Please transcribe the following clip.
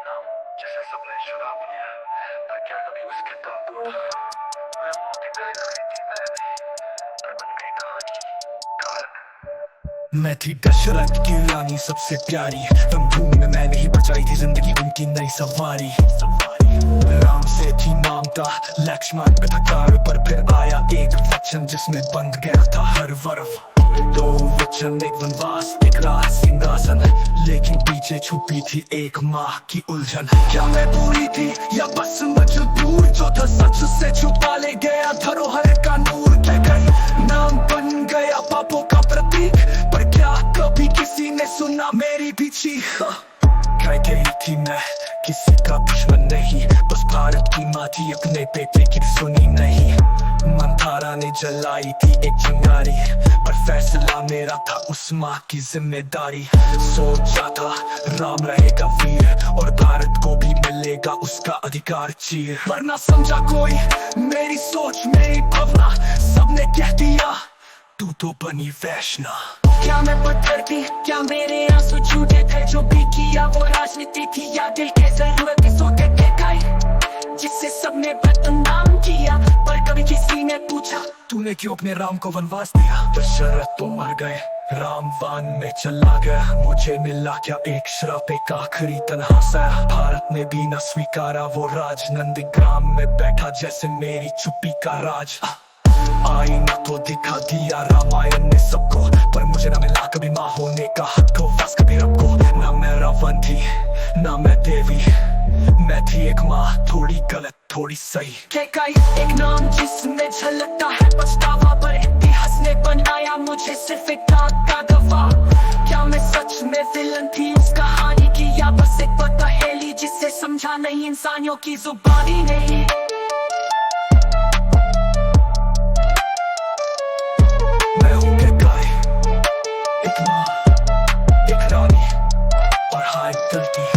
नाम जैसे सबने शुरा पिया, पर क्या कभी उसके दम तोड़ा। मैं मौत ही पहले लगी थी मैं भी, पर बन गई कहानी। मैं थी दशरथ की रानी सबसे प्यारी, रणभूमि में मैंने ही बचाई थी जिंदगी उनकी नई सवारी। राम से थी नाम था, लक्ष्मण पे था कार, पर फिर आया एक वचन जिसमें बंद गया था हर वर्फ। दो वचन, एक वनवास, एक राज सिंहासन, लेकिन पीछे छुपी थी एक माँ की उलझन। क्या मैं बुरी थी या बस मजबूर, जो था सच से छुपा ले गया धरोहर का नूर। क्या गई नाम बन गया पापों का प्रतीक, पर क्या कभी किसी ने सुना मेरी भी चीख। कह गई थी मैं किसी का दुश्मन नहीं, बस भारत की माँ थी अपने बेटे की सुनी नहीं। मंथारा ने जलाई थी एक चिंगारी, पर फैसला मेरा था उस माँ की जिम्मेदारी। सोचा था राम रहेगा वीर, और भारत को भी मिलेगा उसका अधिकार चीर। वरना समझा कोई मेरी सोच मेरी भावना, सबने कह दिया तू तो बनी वैष्णा। क्या मैं पत्थर थी, क्या मेरे आंसू झूठे थे, जो भी किया वो राजनीति थी या दिल के जरूरत सोते थे गाय, जिससे सबने बदनाम किया। पर कभी किसी ने पूछा तूने क्यों अपने राम को वनवास दिया। दशरथ तो मर गए, राम वन में चला गया, मुझे मिला क्या एक श्राप, एक आखिरी तन्हा सा। भारत ने भी न स्वीकारा वो राज, नंदीग्राम में बैठा जैसे मेरी चुप्पी का राज। आईना तो दिखा दिया रामायण ने सबको, पर मुझे ना मिला कभी माँ होने का हक को। बस कभी रब को ना मैं रावण थी ना मैं देवी, मैं थी एक माँ, थोड़ी गलत थोड़ी सही। केकाई एक नाम जिसमें झलकता है पछतावा, पर इतिहास ने बनाया मुझे सिर्फ एक दाग का गवाह। क्या मैं सच में विलन थी उस कहानी की, या बस एक पहेली जिसे समझा नहीं इंसानियों की जुबानी नहीं। मैं हूँ केकाई, एक माँ, एक रानी, और हाँ एक गलती।